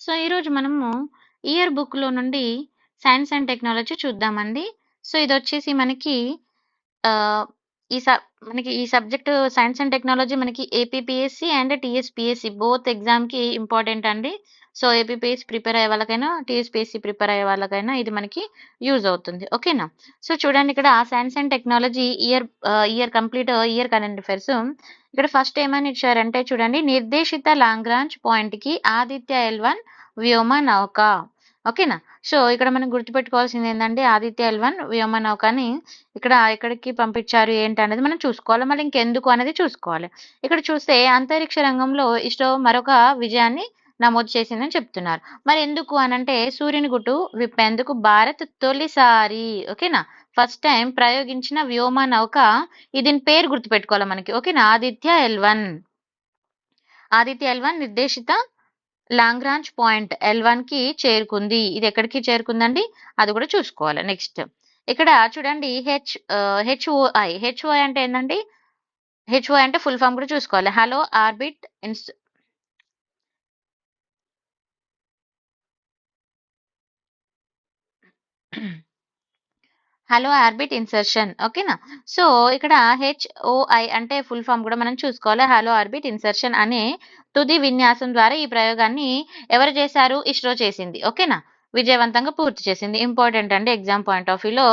So, ఈరోజు మనము year బుక్‌లో నుండి సైన్స్ అండ్ టెక్నాలజీ చూద్దామండి. సో, ఇదొచ్చేసి మనకి ఆహ్, ఈ స మనకి ఈ సబ్జెక్ట్ సైన్స్ అండ్ టెక్నాలజీ మనకి ఏపీపీఎస్సీ అండ్ టీఎస్‌పీఎస్సీ బోత్ ఎగ్జామ్‌కి ఇంపార్టెంట్ అండి. సో, ఏపీపీఎస్సీ ప్రిపేర్ అయ్యే వాళ్ళకైనా, టీఎస్‌పీఎస్సీ ప్రిపేర్ అయ్యే వాళ్ళకైనా ఇది మనకి యూజ్ అవుతుంది. ఓకేనా? సో, చూడండి ఇక్కడ science and technology year current affairs. ఇక్కడ ఫస్ట్ ఏమని ఇచ్చారంటే చూడండి, నిర్దేశిత లాంగ్రాంజ్ పాయింట్‌కి ఆదిత్య L1 వ్యోమ నౌక. ఓకేనా? సో, ఇక్కడ మనం గుర్తుపెట్టుకోవాల్సిందేందంటే ఆదిత్య L1 వ్యోమ నౌకని ఇక్కడ ఎక్కడికి పంపించారు ఏంటనేది మనం చూసుకోవాలి. మళ్ళీ ఇంకెందుకు అనేది చూసుకోవాలి. ఇక్కడ చూస్తే అంతరిక్ష రంగంలో ఇస్రో మరొక విజయాన్ని నమోదు చేసిందని చెప్తున్నారు. మరి ఎందుకు అనంటే సూర్యుని గుట్టు విప్పేందుకు భారత్ తొలిసారి ఓకేనా? ఫస్ట్ టైమ్ ప్రయోగించిన వ్యోమ నౌక దీని పేరు గుర్తుపెట్టుకోవాలి మనకి. ఓకేనా? ఆదిత్య ఎల్ వన్ నిర్దేశిత లాంగ్రాంజ్ పాయింట్ L1కి చేరుకుంది. ఇది ఎక్కడికి చేరుకుందండి? అది కూడా చూసుకోవాలి. నెక్స్ట్ ఇక్కడ చూడండి హెచ్ఓఐ అంటే ఏందండి? హెచ్ఓఐ అంటే ఫుల్ ఫామ్ కూడా చూసుకోవాలి. హలో ఆర్బిట్ ఇన్సర్షన్ ఓకేనా? సో, ఇక్కడ హెచ్ఓఐ అంటే ఫుల్ ఫామ్ కూడా మనం చూసుకోవాలి. హలో ఆర్బిట్ ఇన్సర్షన్ అనే తుది విన్యాసం ద్వారా ఈ ప్రయోగాన్ని ఎవరు చేశారు? ఇస్రో చేసింది. ఓకేనా? విజయవంతంగా పూర్తి చేసింది. ఇంపార్టెంట్ అండి ఎగ్జామ్ పాయింట్ ఆఫ్ వ్యూలో.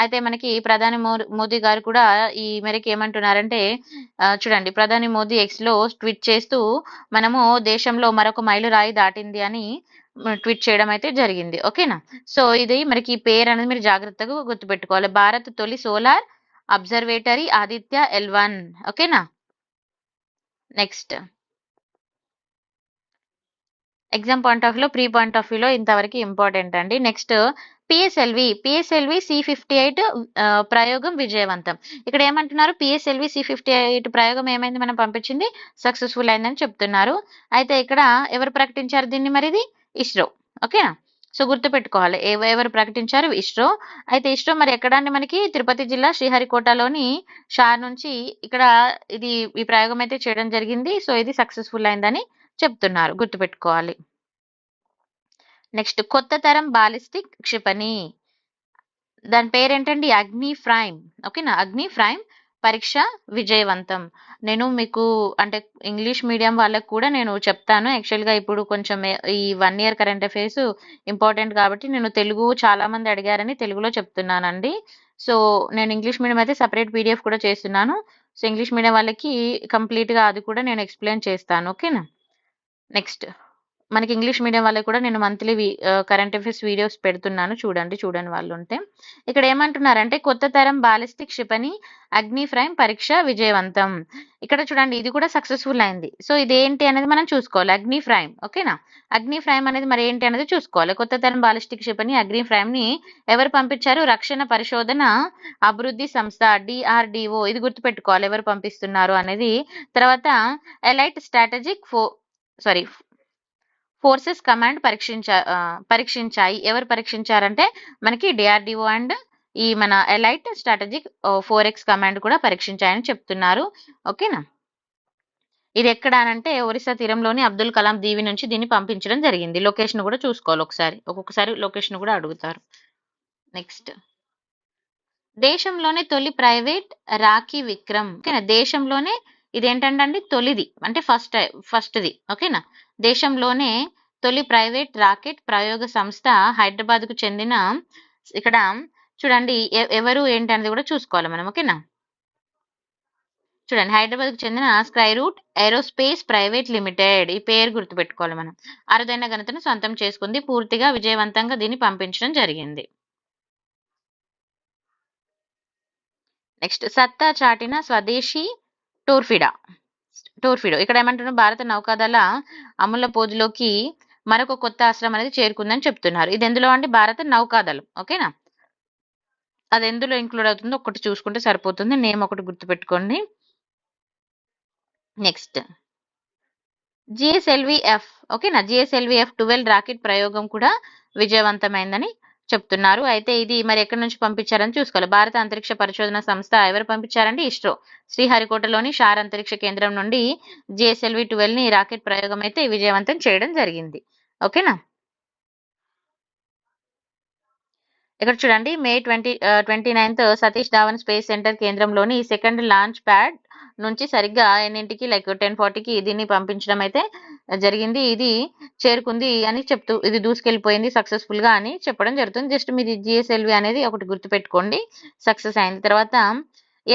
అయితే మనకి ప్రధాని మోదీ గారు కూడా ఈ మేరకు ఏమంటున్నారంటే చూడండి, ప్రధాని మోదీ ఎక్స్‌లో ట్వీట్ చేస్తూ మనము దేశంలో మరొక మైలురాయి దాటింది అని ట్వీట్ చేయడం అయితే జరిగింది. ఓకేనా? సో, ఇది మనకి ఈ పేరనేది మీరు జాగ్రత్తగా గుర్తుపెట్టుకోవాలి. భారత్ తొలి సోలార్ అబ్జర్వేటరీ ఆదిత్య L1 ఓకేనా? నెక్స్ట్ ఎగ్జామ్ పాయింట్ ఆఫ్ వ్యూలో, ప్రీ పాయింట్ ఆఫ్ వ్యూలో ఇంతవరకు ఇంపార్టెంట్ అండి. నెక్స్ట్ పిఎస్ఎల్వి C58 ప్రయోగం విజయవంతం. ఇక్కడ ఏమంటున్నారు? పిఎస్ఎల్వి C58 ప్రయోగం ఏమైంది? మనం పంపించింది సక్సెస్‌ఫుల్ అయిందని చెప్తున్నారు. అయితే ఇక్కడ ఎవరు ప్రకటించారు దీన్ని మరిది? ఇస్రో. ఓకేనా? సో, గుర్తుపెట్టుకోవాలి. ఎవరు ప్రకటించారు? ఇస్రో. అయితే ఇస్రో మరి ఎక్కడ అండి మనకి? తిరుపతి జిల్లా శ్రీహరికోటలోని షార్ నుంచి ఇక్కడ ఈ ప్రయోగం అయితే చేయడం జరిగింది. సో, ఇది సక్సెస్‌ఫుల్ అయిందని చెప్తున్నారు. గుర్తుపెట్టుకోవాలి. నెక్స్ట్ కొత్త తరం బాలిస్టిక్ క్షిపణి. దాని పేరేంటండి? అగ్ని ప్రైమ్. ఓకేనా? అగ్ని ప్రైమ్ పరీక్ష విజయవంతం. నేను మీకు అంటే ఇంగ్లీష్ మీడియం వాళ్ళకి కూడా నేను చెప్తాను. యాక్చువల్‌గా ఇప్పుడు కొంచెం ఈ 1 ఇయర్ కరెంట్ అఫైర్స్ ఇంపార్టెంట్ కాబట్టి నేను తెలుగు చాలా మంది అడిగారని తెలుగులో చెప్తున్నానండి. సో, నేను ఇంగ్లీష్ మీడియం అయితే సెపరేట్ పీడీఎఫ్ కూడా చేస్తున్నాను. సో, ఇంగ్లీష్ మీడియం వాళ్ళకి కంప్లీట్‌గా అది కూడా నేను ఎక్స్‌ప్లెయిన్ చేస్తాను. ఓకేనా? నెక్స్ట్ మనకి ఇంగ్లీష్ మీడియం వాళ్ళకి కూడా నేను మంత్లీ కరెంట్ అఫైర్స్ వీడియోస్ పెడుతున్నాను. చూడని వాళ్ళుంటే. ఇక్కడ ఏమంటున్నారంటే కొత్త తరం బాలిస్టిక్ క్షిపణి అగ్ని ప్రైమ్ పరీక్ష విజయవంతం. ఇక్కడ చూడండి ఇది కూడా సక్సెస్‌ఫుల్ అయింది. సో, ఇదేంటి అనేది మనం చూసుకోవాలి. అగ్ని ప్రైమ్ ఓకేనా? అగ్ని ప్రైమ్ అనేది మరి ఏంటి అనేది చూసుకోవాలి. కొత్త తరం బాలిస్టిక్ క్షిపణి అగ్ని ప్రైమ్‌ని ఎవరు పంపించారు? రక్షణ పరిశోధన అభివృద్ధి సంస్థ DRDO. ఇది గుర్తుపెట్టుకోవాలి ఎవరు పంపిస్తున్నారు అనేది. తర్వాత elite strategic sorry forces command పరీక్షించాయి. ఎవరు పరీక్షించారంటే మనకి DRDO అండ్ ఈ మన ఎలైట్ స్ట్రాటజిక్ 4X కమాండ్ కూడా పరీక్షించాయని చెప్తున్నారు. ఓకేనా? ఇది ఎక్కడ అనంటే ఒరిస్సా తీరంలోని అబ్దుల్ కలాం దీవి నుంచి దీన్ని పంపించడం జరిగింది. లొకేషన్ కూడా చూసుకోవాలి ఒకసారి. ఒక్కొక్కసారి లొకేషన్ కూడా అడుగుతారు. నెక్స్ట్ దేశంలోనే తొలి ప్రైవేట్ రాఖీ విక్రమ్. ఓకేనా? దేశంలోనే ఇదేంటంటే తొలిది అంటే ఫస్ట్‌ది. ఓకేనా? దేశంలోనే తొలి ప్రైవేట్ రాకెట్ ప్రయోగ సంస్థ హైదరాబాద్‌కు చెందిన ఇక్కడ చూడండి ఎవరు ఏంటనేది కూడా చూసుకోవాలి మనం. ఓకేనా? చూడండి హైదరాబాద్‌కు చెందిన స్కైరూట్ ఏరోస్పేస్ ప్రైవేట్ లిమిటెడ్. ఈ పేరు గుర్తుపెట్టుకోవాలి మనం. అరుదైన ఘనతను సొంతం చేసుకుంది. పూర్తిగా విజయవంతంగా దీన్ని పంపించడం జరిగింది. నెక్స్ట్ సత్తా చాటిన స్వదేశీ టోర్ఫిడో. ఇక్కడ ఏమంటున్నారు? భారత నౌకాదళ అమూల పోజులోకి మరొక కొత్త అస్త్రం అనేది చేరుకుందని చెప్తున్నారు. ఇది ఎందులో అండి? భారత నౌకాదళం. ఓకేనా? అది ఎందులో ఇంక్లూడ్ అవుతుందో ఒకటి చూసుకుంటే సరిపోతుంది. నేమ్ ఒకటి గుర్తుపెట్టుకోండి. నెక్స్ట్ GSLV-F ఓకేనా? GSLV-F12 రాకెట్ ప్రయోగం కూడా విజయవంతమైందని చెప్తున్నారు. అయితే ఇది మరి ఎక్కడి నుంచి పంపించారని చూసుకోవాలి. భారత అంతరిక్ష పరిశోధన సంస్థ ఎవరు పంపించారండి? ఇస్రో. శ్రీహరికోటలోని షార్ అంతరిక్ష కేంద్రం నుండి GSLV-12ని రాకెట్ ప్రయోగం అయితే విజయవంతం చేయడం జరిగింది. ఓకేనా. ఇక్కడ చూడండి మే 29th Satish Dhawan space centre కేంద్రంలోని సెకండ్ లాంచ్ ప్యాడ్ నుంచి సరిగ్గా ఎన్నింటికి లైక్ 10:40కి దీన్ని పంపించడం అయితే జరిగింది. ఇది చేరుకుంది అని చెప్తూ ఇది దూసుకెళ్ళిపోయింది సక్సెస్ఫుల్ గా అని చెప్పడం జరుగుతుంది. జస్ట్ మీరు జిఎస్ఎల్వి అనేది ఒకటి గుర్తుపెట్టుకోండి. సక్సెస్ అయింది. తర్వాత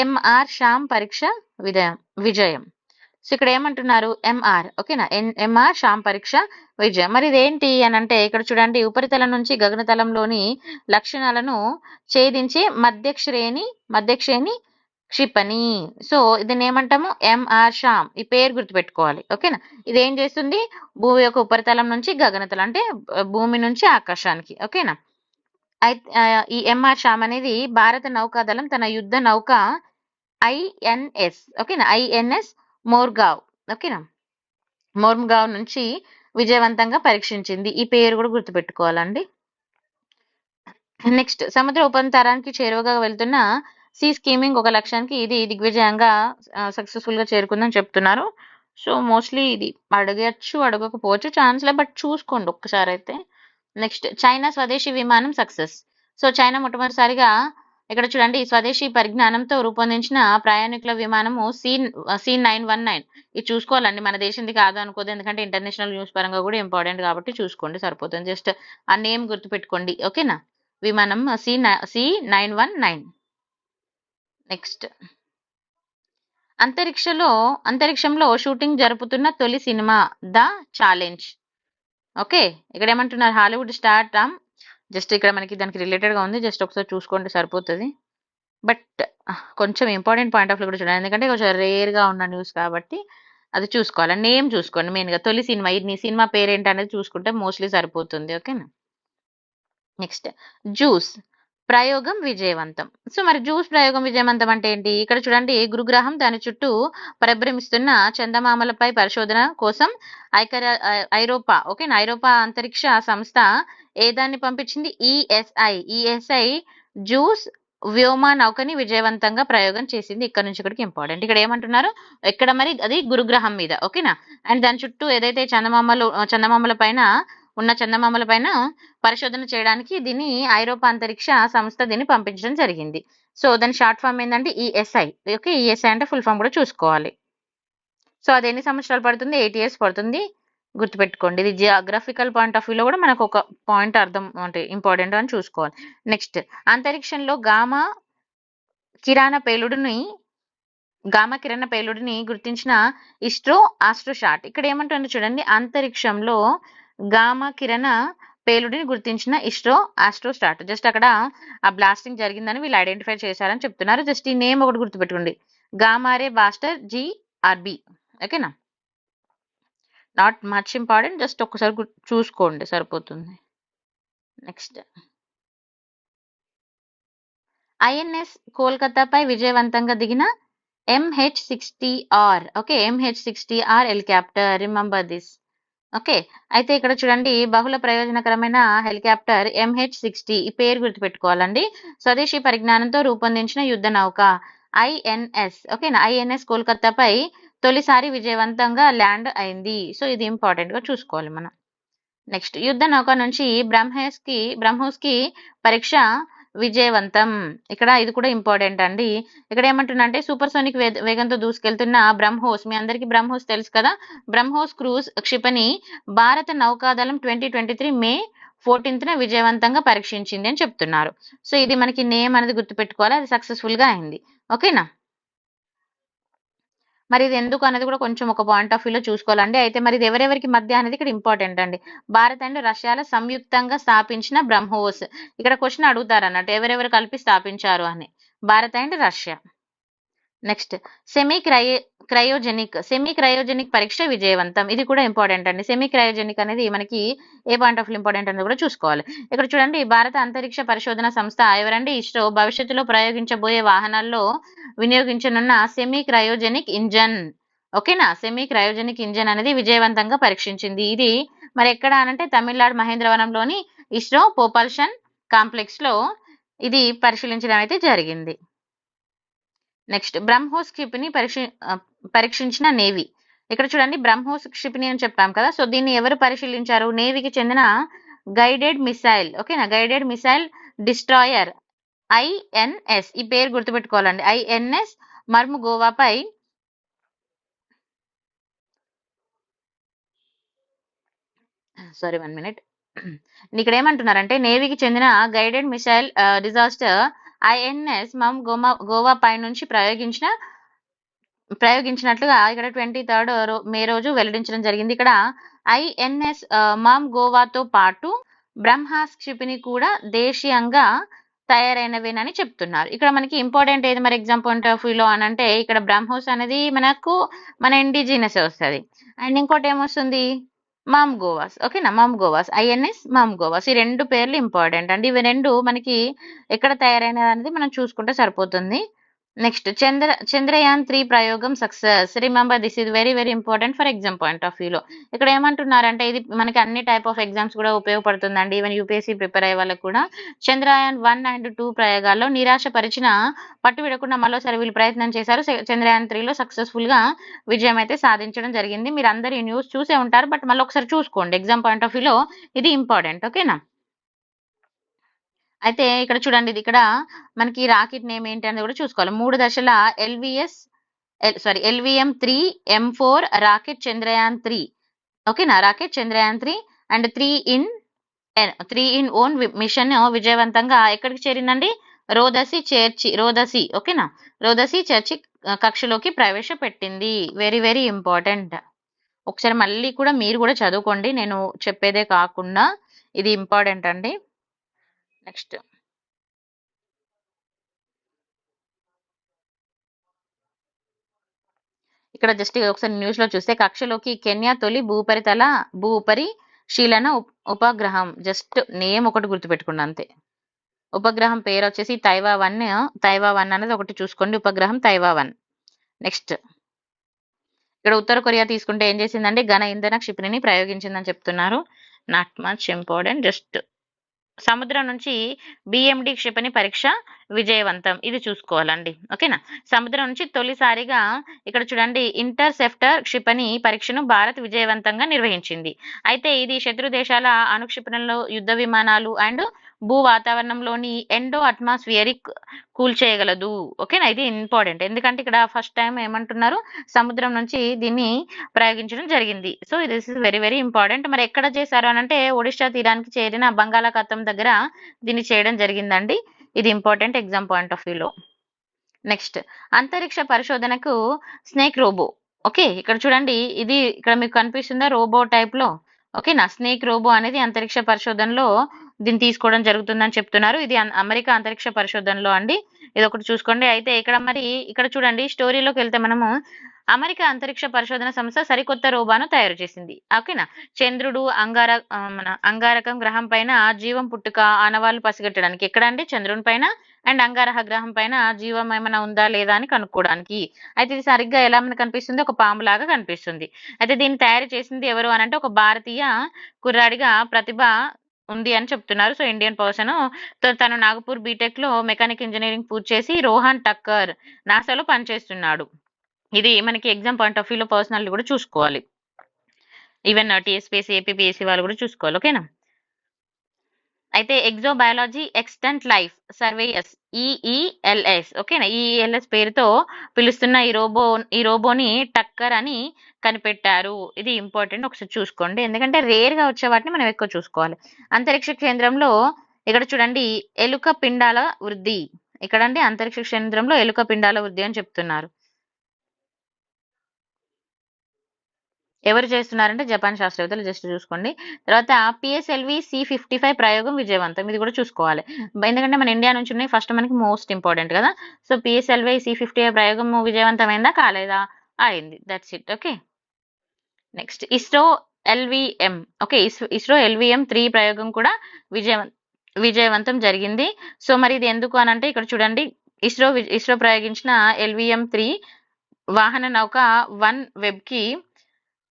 ఎంఆర్ శ్యామ్ పరీక్ష విజయం. సో ఇక్కడ ఏమంటున్నారు ఎంఆర్. ఓకేనా. ఎంఆర్ శ్యామ్ పరీక్ష విజయం. మరి ఇదేంటి అని అంటే ఇక్కడ చూడండి ఉపరితలం నుంచి గగనతలంలోని లక్షణాలను ఛేదించే మధ్యశ్రేణి క్షిపణి. సో దీన్ని ఏమంటాము ఎంఆర్ శ్యామ్. ఈ పేరు గుర్తుపెట్టుకోవాలి. ఓకేనా. ఇది ఏం చేస్తుంది భూమి యొక్క ఉపరితలం నుంచి గగనతలం అంటే భూమి నుంచి ఆకాశానికి. ఓకేనా. అయితే ఈ ఎంఆర్ శ్యామ్ అనేది భారత నౌకాదళం తన యుద్ధ నౌక ఐఎన్ఎస్. ఓకేనా. ఐఎన్ఎస్ మోర్గావ్. ఓకేనా. మోర్గావ్ నుంచి విజయవంతంగా పరీక్షించింది. ఈ పేరు కూడా గుర్తుపెట్టుకోవాలండి. నెక్స్ట్ సముద్ర ఉపరితలానికి చేరువగా వెళ్తున్న సీ స్కీమింగ్ ఒక లక్ష్యానికి ఇది దిగ్విజయంగా సక్సెస్ఫుల్ గా చేరుకుందని చెప్తున్నారు. సో మోస్ట్లీ ఇది అడగచ్చు అడగకపోవచ్చు ఛాన్స్లే, బట్ చూసుకోండి ఒక్కసారి అయితే. నెక్స్ట్ చైనా స్వదేశీ విమానం సక్సెస్. సో చైనా మొట్టమొదటిసారిగా ఇక్కడ చూడండి స్వదేశీ పరిజ్ఞానంతో రూపొందించిన ప్రయాణికుల విమానము C919. ఇది చూసుకోవాలండి, మన దేశంది కాదు అనుకోదు, ఎందుకంటే ఇంటర్నేషనల్ న్యూస్ పరంగా కూడా ఇంపార్టెంట్ కాబట్టి చూసుకోండి సరిపోతుంది. జస్ట్ ఆ నేమ్ గుర్తుపెట్టుకోండి. ఓకేనా. విమానం C919. నెక్స్ట్ అంతరిక్షంలో షూటింగ్ జరుపుతున్న తొలి సినిమా ద ఛాలెంజ్. ఓకే. ఇక్కడ ఏమంటున్నారు హాలీవుడ్ స్టార్ రామ్. జస్ట్ ఇక్కడ మనకి దానికి రిలేటెడ్ గా ఉంది, జస్ట్ ఒకసారి చూసుకోండి సరిపోతుంది. బట్ కొంచెం ఇంపార్టెంట్ పాయింట్ ఆఫ్ వ్యూ కూడా చూడండి, ఎందుకంటే కొంచెం రేర్ గా ఉన్న న్యూస్ కాబట్టి అది చూసుకోవాలి. నేమ్ చూసుకోండి మెయిన్ గా. తొలి సినిమా ఇది సినిమా పేరేంటి అనేది చూసుకుంటే మోస్ట్లీ సరిపోతుంది. ఓకేనా. నెక్స్ట్ జ్యూస్ ప్రయోగం విజయవంతం. సో మరి జ్యూస్ ప్రయోగం విజయవంతం అంటే ఏంటి? ఇక్కడ చూడండి గురుగ్రహం దాని చుట్టూ పరిభ్రమిస్తున్న చందమామలపై పరిశోధన కోసం ఐరోపా. ఓకే. ఐరోపా అంతరిక్ష సంస్థ ఏదాన్ని పంపించింది? ఈఎస్ఐ జ్యూస్ వ్యోమ నౌకని విజయవంతంగా ప్రయోగం చేసింది. ఇక్కడ నుంచి ఇక్కడికి ఇంపార్టెంట్. ఇక్కడ ఏమంటున్నారు ఎక్కడ మరి అది గురుగ్రహం మీద. ఓకేనా. అండ్ దాని చుట్టూ ఏదైతే చందమామల పైన పరిశోధన చేయడానికి దీన్ని ఐరోపా అంతరిక్ష సంస్థ దీన్ని పంపించడం జరిగింది. సో దాని షార్ట్ ఫామ్ ఏంటంటే ఈఎస్ఐ. ఓకే. ఈఎస్ఐ అంటే ఫుల్ ఫామ్ కూడా చూసుకోవాలి. సో అది ఎన్ని సంవత్సరాలు పడుతుంది? 8 years పడుతుంది. గుర్తుపెట్టుకోండి. ఇది జియోగ్రఫికల్ పాయింట్ ఆఫ్ వ్యూలో కూడా మనకు ఒక పాయింట్ అర్థం అంటే ఇంపార్టెంట్ అని చూసుకోవాలి. నెక్స్ట్ అంతరిక్షంలో గామా కిరణ పేలుడుని గుర్తించిన ఇస్రో ఆస్ట్రోసాట్. ఇక్కడ ఏమంటుంది చూడండి అంతరిక్షంలో గామా కిరణ పేలుడిని గుర్తించిన ఇస్రో ఆస్ట్రోసాట్. జస్ట్ అక్కడ ఆ బ్లాస్టింగ్ జరిగిందని వీళ్ళు ఐడెంటిఫై చేశారని చెప్తున్నారు. జస్ట్ ఈ నేమ్ ఒకటి గుర్తుపెట్టుకోండి, గామారే బాస్టర్ GRB. ఓకేనా. నాట్ మచ్ ఇంపార్టెంట్, జస్ట్ ఒక్కసారి చూసుకోండి సరిపోతుంది. నెక్స్ట్ ఐఎన్ఎస్ కోల్కతాపై విజయవంతంగా దిగిన MH-60R. Okay. MH-60R helicopter. Remember this. Okay. అయితే ఇక్కడ చూడండి బహుళ ప్రయోజనకరమైన హెలికాప్టర్ MH-60. ఈ పేరు గుర్తుపెట్టుకోవాలండి. స్వదేశీ పరిజ్ఞానంతో రూపొందించిన యుద్ధ నౌక INS. ఓకేనా. INS కోల్కతాపై తొలిసారి విజయవంతంగా ల్యాండ్ అయింది. సో ఇది ఇంపార్టెంట్ గా చూసుకోవాలి మనం. నెక్స్ట్ యుద్ధ నౌక నుంచి బ్రహ్మోస్ కి పరీక్ష విజయవంతం. ఇక్కడ ఇది కూడా ఇంపార్టెంట్ అండి. ఇక్కడ ఏమంటున్నంటే సూపర్ సోనిక్ వేగంతో దూసుకెళ్తున్న బ్రహ్మోస్, మీ అందరికి బ్రహ్మోస్ తెలుసు కదా, బ్రహ్మోస్ క్రూజ్ క్షిపణి భారత నౌకాదళం 2023 May 14th విజయవంతంగా పరీక్షించింది అని చెప్తున్నారు. సో ఇది మనకి నేమ్ అనేది గుర్తుపెట్టుకోవాలి, అది సక్సెస్ఫుల్ గా అయింది. ఓకేనా. మరి ఇది ఎందుకు అనేది కూడా కొంచెం ఒక పాయింట్ ఆఫ్ వ్యూలో చూసుకోవాలండి. అయితే మరి ఇది ఎవరెవరికి మధ్య అనేది ఇక్కడ ఇంపార్టెంట్ అండి. భారత్ అండ్ రష్యాల సంయుక్తంగా స్థాపించిన బ్రహ్మోస్. ఇక్కడ క్వశ్చన్ అడుగుతారు అన్నట్టు ఎవరెవరు కలిపి స్థాపించారు అని. Bharat and Russia. Next semi cryogenic పరీక్ష విజయవంతం. ఇది కూడా ఇంపార్టెంట్ అండి. సెమీ క్రయోజెనిక్ అనేది మనకి ఏ పాయింట్ ఆఫ్ ఇంపార్టెంట్ అనేది కూడా చూసుకోవాలి. ఇక్కడ చూడండి భారత అంతరిక్ష పరిశోధన సంస్థ ఎవరండి? ఇస్రో భవిష్యత్తులో ప్రయోగించబోయే వాహనాల్లో వినియోగించనున్న సెమీ క్రయోజెనిక్ ఇంజన్. ఓకేనా. సెమీ క్రయోజెనిక్ ఇంజన్ అనేది విజయవంతంగా పరీక్షించింది. ఇది మరి ఎక్కడ అనంటే తమిళనాడు మహేంద్రవరంలోని ఇస్రో పోపల్షన్ కాంప్లెక్స్ లో ఇది పరిశీలించడం అయితే జరిగింది. నెక్స్ట్ బ్రహ్మోస్ క్షిపణిని పరీక్షించిన నేవీ. ఇక్కడ చూడండి బ్రహ్మోస్ క్షిపణి అని చెప్పాం కదా. సో దీన్ని ఎవరు పరిశీలించారు? నేవీకి చెందిన గైడెడ్ మిసైల్, ఓకేనా, గైడెడ్ మిసైల్ డిస్ట్రాయర్ ఐఎన్ఎస్, ఈ పేరు గుర్తుపెట్టుకోవాలండి, ఐఎన్ఎస్ మర్ముగోవాపై సారీ 1 మినిట్. ఇక్కడ ఏమంటున్నారంటే నేవీకి చెందిన గైడెడ్ మిసైల్ డిజాస్టర్ ఐఎన్ఎస్ మమ్ గోవా పై నుంచి ప్రయోగించినట్లుగా ఇక్కడ 23 మే రోజు వెల్లడించడం జరిగింది. ఇక్కడ ఐఎన్ఎస్ మామ్ గోవాతో పాటు బ్రహ్మాస్ క్షిపణి కూడా దేశీయంగా తయారైనవేనని చెప్తున్నారు. ఇక్కడ మనకి ఇంపార్టెంట్ ఏది మరి ఎగ్జామ్ పాయింట్ ఆఫ్ వ్యూలో అని అంటే ఇక్కడ బ్రహ్మోస్ అనేది మనకు మన ఇండిజినస్ వస్తుంది. అండ్ ఇంకోటి ఏమొస్తుంది? మామ్ గోవాస్, ఓకేనా, మామ్ గోవాస్, ఐఎన్ఎస్ మామ్ గోవాస్, ఈ రెండు పేర్లు ఇంపార్టెంట్ అండి. ఇవి రెండు మనకి ఎక్కడ తయారైనది అనేది మనం చూసుకుంటే సరిపోతుంది. నెక్స్ట్ చంద్రయాన్ 3 ప్రయోగం success. Remember this is very very important for exam point of వ్యూలో. ఇక్కడ ఏమంటున్నారంటే ఇది మనకి అన్ని టైప్ ఆఫ్ ఎగ్జామ్స్ కూడా ఉపయోగపడుతుందండి. ఈవెన్ యూపీఎస్సీ ప్రిపేర్ అయ్యే వాళ్ళకి కూడా. చంద్రయాన్ 1 అండ్ 2 ప్రయోగాల్లో నిరాశపరిచిన పట్టు విడకుండా మరోసారి వీళ్ళు ప్రయత్నం చేశారు. చంద్రయాన్ 3లో సక్సెస్ఫుల్ గా విజయం అయితే సాధించడం జరిగింది. మీరు అందరు ఈ న్యూస్ చూసే ఉంటారు, బట్ మళ్ళీ ఒకసారి చూసుకోండి, ఎగ్జామ్ పాయింట్ ఆఫ్ వ్యూలో ఇది ఇంపార్టెంట్, ఓకేనా. అయితే ఇక్కడ చూడండి, ఇది ఇక్కడ మనకి రాకెట్ నేమ్ ఏంటి అనేది కూడా చూసుకోవాలి. 3 దశల LVM-3 M4 రాకెట్ చంద్రయాన్ 3, ఓకేనా, rocket Chandrayaan 3 and 3 in own mission విజయవంతంగా ఎక్కడికి చేరిందండి? రోదసి, ఓకేనా, రోదసి చర్చి కక్షలోకి ప్రవేశపెట్టింది. Very very important. ఒకసారి మళ్ళీ కూడా మీరు కూడా చదువుకోండి, నేను చెప్పేదే కాకుండా, ఇది ఇంపార్టెంట్ అండి. నెక్స్ట్ ఇక్కడ జస్ట్ ఒకసారి న్యూస్ లో చూస్తే కక్షలోకి కెన్యా తొలి భూపరిశీలన ఉపగ్రహం, జస్ట్ నేమ్ ఒకటి గుర్తుపెట్టుకోండి అంతే. ఉపగ్రహం పేరు వచ్చేసి తైవా 1 అనేది ఒకటి చూసుకోండి, ఉపగ్రహం తైవా 1. నెక్స్ట్ ఇక్కడ ఉత్తర కొరియా తీసుకుంటే ఏం చేసిందండి? ఘన ఇంధన క్షిపణిని ప్రయోగించిందని చెప్తున్నారు. నాట్ మచ్ ఇంపార్టెంట్, జస్ట్ సముద్రం నుంచి బిఎండి క్షిపణి పరీక్ష విజయవంతం, ఇది చూసుకోవాలండి, ఓకేనా. సముద్రం నుంచి తొలిసారిగా ఇక్కడ చూడండి ఇంటర్సెప్టర్ క్షిపణి పరీక్షను భారత్ విజయవంతంగా నిర్వహించింది. అయితే ఇది శత్రు దేశాల అణుక్షిపణులు, యుద్ధ విమానాలు అండ్ భూ వాతావరణంలోని ఎండో అట్మాస్ఫియరిక్ కూల్చేయగలదు, ఓకేనా. ఇది ఇంపార్టెంట్, ఎందుకంటే ఇక్కడ ఫస్ట్ టైం ఏమంటున్నారు? సముద్రం నుంచి దీన్ని ప్రయోగించడం జరిగింది. So this is very very important. మరి ఎక్కడ చేశారు అని అంటే ఒడిషా తీరానికి చేరిన బంగాళాఖాతం దగ్గర దీన్ని చేయడం జరిగిందండి. ఇది ఇంపార్టెంట్ ఎగ్జామ్ పాయింట్ ఆఫ్ వ్యూలో. నెక్స్ట్ అంతరిక్ష పరిశోధనకు స్నేక్ రోబో, ఓకే, ఇక్కడ చూడండి, ఇది ఇక్కడ మీకు కనిపిస్తుందా రోబో టైప్ లో, ఓకేనా. స్నేక్ రోబో అనేది అంతరిక్ష పరిశోధనలో దీన్ని తీసుకోవడం జరుగుతుందని చెప్తున్నారు. ఇది అమెరికా అంతరిక్ష పరిశోధనలో అండి, ఇది ఒకటి చూసుకోండి. అయితే ఇక్కడ చూడండి స్టోరీలోకి వెళ్తే మనము అమెరికా అంతరిక్ష పరిశోధన సంస్థ సరికొత్త రోబాను తయారు చేసింది, ఓకేనా. చంద్రుడు అంగారకం గ్రహం పైన జీవం పుట్టుక ఆనవాళ్లు పసిగట్టడానికి, ఎక్కడ అండి? చంద్రుని పైన అండ్ అంగారక గ్రహం పైన జీవం ఏమైనా ఉందా లేదా అని కనుక్కోవడానికి. అయితే ఇది సరిగ్గా ఎలా మనకు కనిపిస్తుంది? ఒక పాము లాగా కనిపిస్తుంది. అయితే దీన్ని తయారు చేసింది ఎవరు అని అంటే ఒక భారతీయ కుర్రాడిగా ప్రతిభ ఉంది అని చెప్తున్నారు. సో ఇండియన్ పర్సన్, తను నాగపూర్ బీటెక్ లో మెకానిక్ ఇంజనీరింగ్ పూర్తి చేసి రోహన్ టక్కర్ నాసాలో పనిచేస్తున్నాడు. ఇది మనకి ఎగ్జామ్ పాయింట్ ఆఫ్ వ్యూలో పర్సనల్ కూడా చూసుకోవాలి. ఈవెన్ టీఎస్పీఎస్సీ ఏపీపీఎస్సీ వాళ్ళు కూడా చూసుకోవాలి, ఓకేనా. అయితే ఎగ్జోబయాలజీ ఎక్స్టెంట్ లైఫ్ సర్వేయర్స్ ఈఈఎల్ఎస్, ఓకేనా, ఈఈఎల్ఎస్ పేరుతో పిలుస్తున్న ఈ రోబోని టక్కర్ అని కనిపెట్టారు. ఇది ఇంపార్టెంట్, ఒకసారి చూసుకోండి, ఎందుకంటే రేర్ గా వచ్చే వాటిని మనం ఎక్కువ చూసుకోవాలి. అంతరిక్ష కేంద్రంలో ఇక్కడ చూడండి ఎలుక పిండాల వృద్ధి, ఇక్కడండి అంతరిక్ష కేంద్రంలో ఎలుక పిండాల వృద్ధి అని చెప్తున్నారు. ఎవరు చేస్తున్నారంటే జపాన్ శాస్త్రవేత్తలు, జస్ట్ చూసుకోండి. తర్వాత పిఎస్ఎల్వి C55 ప్రయోగం విజయవంతం, ఇది కూడా చూసుకోవాలి, ఎందుకంటే మన ఇండియా నుంచి ఉన్నాయి, ఫస్ట్ మనకి మోస్ట్ ఇంపార్టెంట్ కదా. సో పిఎస్ఎల్వి C55 ప్రయోగం విజయవంతమైందా కాలేదా? అయింది, that's it, okay. Next ISRO LVM, okay, ISRO LVM-3 ప్రయోగం కూడా విజయవంతం జరిగింది. సో మరి ఇది ఎందుకు అని అంటే ఇక్కడ చూడండి ఇస్రో ప్రయోగించిన LVM-3 వాహన నౌక 1 వెబ్ కి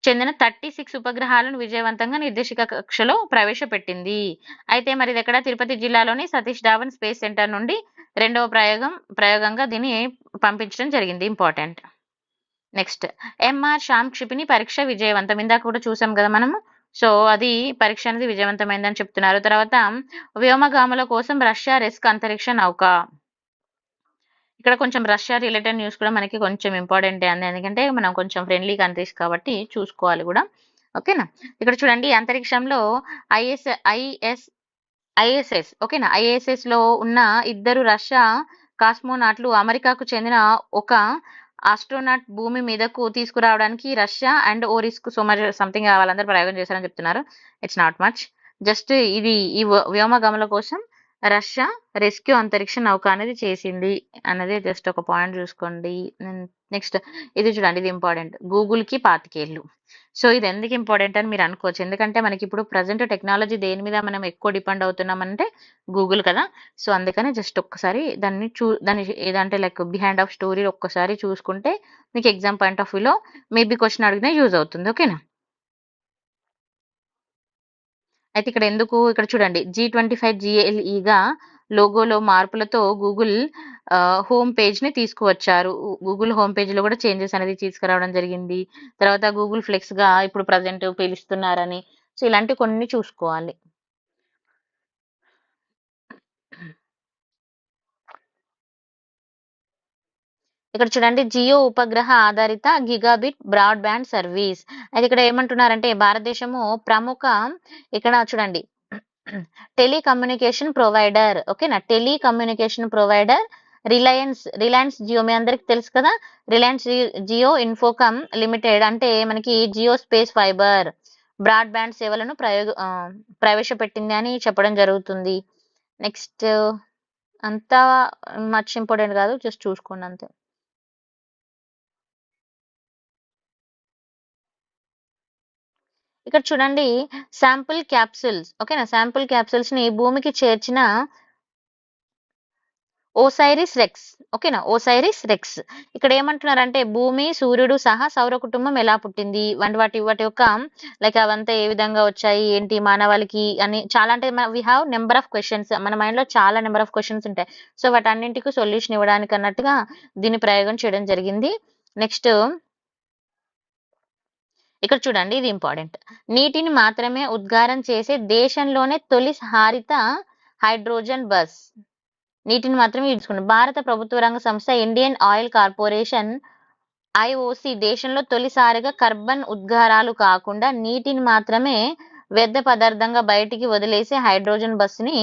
చెందిన 36 ఉపగ్రహాలను విజయవంతంగా నిర్దేశిక కక్షలో ప్రవేశపెట్టింది. అయితే మరి ఇది ఎక్కడ? తిరుపతి జిల్లాలోని సతీష్ ధావన్ స్పేస్ సెంటర్ నుండి రెండవ ప్రయోగంగా దీన్ని పంపించడం జరిగింది, ఇంపార్టెంట్. నెక్స్ట్ ఎంఆర్ శ్యామ్ క్షిపణి పరీక్ష విజయవంతం. ఇందాక కూడా చూసాం కదా మనము. సో అది పరీక్ష అనేది విజయవంతమైందని చెప్తున్నారు. తర్వాత వ్యోమగాముల కోసం రష్యా రిస్క్ అంతరిక్ష నౌక. ఇక్కడ కొంచెం రష్యా రిలేటెడ్ న్యూస్ కూడా మనకి కొంచెం ఇంపార్టెంటే అండి, ఎందుకంటే మనం కొంచెం ఫ్రెండ్లీ కంట్రీస్ కాబట్టి చూసుకోవాలి కూడా. ఓకేనా. ఇక్కడ చూడండి అంతరిక్షంలో ఐఎస్ఎస్ ఓకేనా, ఐఎస్ఎస్ లో ఉన్న ఇద్దరు రష్యా కాస్మోనాట్లు అమెరికాకు చెందిన ఒక ఆస్ట్రోనాట్ భూమి మీదకు తీసుకురావడానికి రష్యా అండ్ ఓరిస్క్ సోమర్ సంథింగ్ వాళ్ళందరూ ప్రయోగం చేశారని చెప్తున్నారు. ఇట్స్ నాట్ మచ్, జస్ట్ ఇది ఈ వ్యోమగమల కోసం రష్యా రెస్క్యూ అంతరిక్ష నౌక అనేది చేసింది అనేది జస్ట్ ఒక పాయింట్ చూసుకోండి. నెక్స్ట్ ఇది చూడండి, ఇది ఇంపార్టెంట్. గూగుల్ కి 25 ఏళ్ళు. సో ఇది ఎందుకు ఇంపార్టెంట్ అని మీరు అనుకోవచ్చు, ఎందుకంటే మనకి ఇప్పుడు ప్రజెంట్ టెక్నాలజీ దేని మీద మనం ఎక్కువ డిపెండ్ అవుతున్నామంటే గూగుల్ కదా. సో అందుకని జస్ట్ ఒక్కసారి దాన్ని ఏదంటే లైక్ బిహైండ్ ఆఫ్ స్టోరీ ఒక్కసారి చూసుకుంటే మీకు ఎగ్జామ్ పాయింట్ ఆఫ్ వ్యూలో మేబీ క్వశ్చన్ అడిగినా యూజ్ అవుతుంది. ఓకేనా. అయితే ఇక్కడ ఎందుకు, ఇక్కడ చూడండి G25 GLEగా లోగోలో మార్పులతో గూగుల్ హోమ్ పేజ్ ని తీసుకువచ్చారు. గూగుల్ హోమ్ పేజ్ లో కూడా చేంజెస్ అనేది తీసుకురావడం జరిగింది. తర్వాత గూగుల్ ఫ్లెక్స్ గా ఇప్పుడు ప్రజెంట్ పిలుస్తున్నారని. సో ఇలాంటి కొన్ని చూసుకోవాలి. ఇక్కడ చూడండి జియో ఉపగ్రహ ఆధారిత గిగాబిట్ బ్రాడ్బ్యాండ్ సర్వీస్. అయితే ఇక్కడ ఏమంటున్నారంటే భారతదేశము ప్రముఖ, ఇక్కడ చూడండి టెలికమ్యూనికేషన్ ప్రొవైడర్. ఓకేనా, టెలికమ్యూనికేషన్ ప్రొవైడర్ రిలయన్స్ జియో మీ అందరికి తెలుసు కదా. రిలయన్స్ జియో ఇన్ఫోకమ్ లిమిటెడ్ అంటే మనకి జియో స్పేస్ ఫైబర్ బ్రాడ్బ్యాండ్ సేవలను ప్రవేశపెట్టింది అని చెప్పడం జరుగుతుంది. నెక్స్ట్ అంతా మచ్ ఇంపార్టెంట్ కాదు, జస్ట్ చూసుకోండి అంతే. ఇక్కడ చూడండి శాంపుల్ క్యాప్సూల్స్. ఓకేనా, శాంపుల్ క్యాప్సూల్స్ ని భూమికి చేర్చిన ఓసైరిస్ రెక్స్. ఓకేనా, ఓసైరిస్ రెక్స్. ఇక్కడ ఏమంటున్నారంటే భూమి సూర్యుడు సహా సౌర కుటుంబం ఎలా పుట్టింది వాటి యొక్క లైక్ అవంతా ఏ విధంగా వచ్చాయి ఏంటి మానవాళికి అని చాలా, అంటే we have number of questions, మన మైండ్ లో చాలా నెంబర్ ఆఫ్ క్వశ్చన్స్ ఉంటాయి. సో వాటన్నింటికి సొల్యూషన్ ఇవ్వడానికి అన్నట్టుగా దీన్ని ప్రయోగం చేయడం జరిగింది. నెక్స్ట్ ఇక్కడ చూడండి, ఇది ఇంపార్టెంట్. నీటిని మాత్రమే ఉద్గారం చేసే దేశంలోనే తొలి హారిత హైడ్రోజన్ బస్. నీటిని మాత్రమే ఈడ్చుకుంది. భారత ప్రభుత్వ రంగ సంస్థ ఇండియన్ ఆయిల్ కార్పొరేషన్ ఐఓసి దేశంలో తొలిసారిగా కార్బన్ ఉద్గారాలు కాకుండా నీటిని మాత్రమే వ్యర్థ పదార్థంగా బయటికి వదిలేసే హైడ్రోజన్ బస్సుని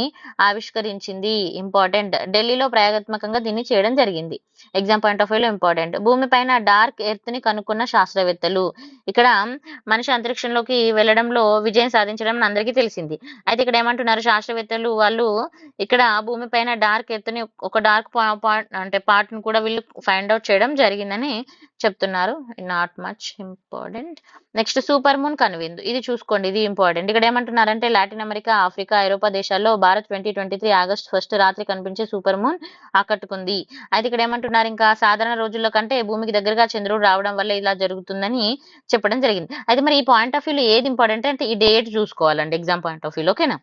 ఆవిష్కరించింది. ఇంపార్టెంట్. ఢిల్లీలో ప్రయోగాత్మకంగా దీన్ని చేయడం జరిగింది. ఎగ్జామ్ పాయింట్ ఆఫ్ వ్యూలో ఇంపార్టెంట్. భూమిపైన డార్క్ ఎర్త్ ని కనుక్కున్న శాస్త్రవేత్తలు. ఇక్కడ మనిషి అంతరిక్షంలోకి వెళ్ళడంలో విజయం సాధించడం అందరికీ తెలిసింది. అయితే ఇక్కడ ఏమంటున్నారు శాస్త్రవేత్తలు, వాళ్ళు ఇక్కడ భూమిపైన డార్క్ ఎర్త్ ని ఒక డార్క్ పార్ట్ ని కూడా వీళ్ళు ఫైండ్ అవుట్ చేయడం జరిగిందని చెప్తున్నారు. Not much important. Next super moon కనువిందు. ఇది చూసుకోండి, ఇది ఇంపార్టెంట్. ఇక్కడ ఏమంటున్నారంటే లాటిన్ అమెరికా, ఆఫ్రికా, ఐరోపా దేశాల్లో భారత్ 2023 ఆగస్టు 1 రాత్రి కనిపించే సూపర్ మూన్ ఆకట్టుకుంది. అయితే ఇక్కడ ఏమంటున్నారు, ఇంకా సాధారణ రోజుల్లో కంటే భూమికి దగ్గరగా చంద్రుడు రావడం వల్ల ఇలా జరుగుతుందని చెప్పడం జరిగింది. అయితే మరి ఈ పాయింట్ ఆఫ్ వ్యూలో ఏది ఇంపార్టెంట్ అంటే ఈ డేట్ చూసుకోవాలండి ఎగ్జామ్ పాయింట్ ఆఫ్ వ్యూలో. ఓకేనా,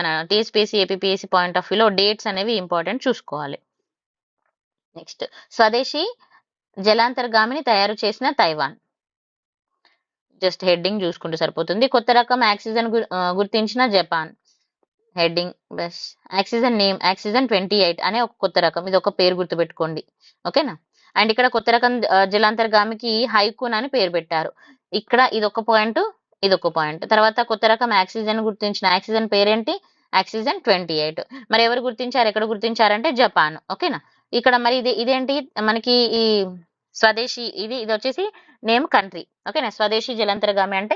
మన టీఎస్పీఎస్సీ ఏపీపీఎస్సీ పాయింట్ ఆఫ్ వ్యూలో డేట్స్ అనేవి ఇంపార్టెంట్ చూసుకోవాలి. నెక్స్ట్ స్వదేశీ జలాంతర్గామిని తయారు చేసిన తైవాన్. జస్ట్ హెడ్డింగ్ చూసుకుంటే సరిపోతుంది. కొత్త రకం ఆక్సిజన్ గుర్తించిన Japan. Heading bus. Oxygen name oxygen 28 అనే ఒక కొత్త రకం, ఇది ఒక పేరు గుర్తుపెట్టుకోండి. ఓకేనా. అండ్ ఇక్కడ కొత్త రకం జలాంతర్గామికి హైకూన్ అని పేరు పెట్టారు. ఇక్కడ ఇదొక పాయింట్, ఇదొక పాయింట్. తర్వాత కొత్త రకం ఆక్సిజన్ గుర్తించిన ఆక్సిజన్ పేరేంటి, ఆక్సిజన్ 28. మరి ఎవరు గుర్తించారు, ఎక్కడ గుర్తించారంటే జపాన్. ఓకేనా. ఇక్కడ మరి ఇదేంటి మనకి ఈ స్వదేశీ, ఇది వచ్చేసి నేమ్ కంట్రీ. ఓకేనా, స్వదేశీ జలాంతర్గామి అంటే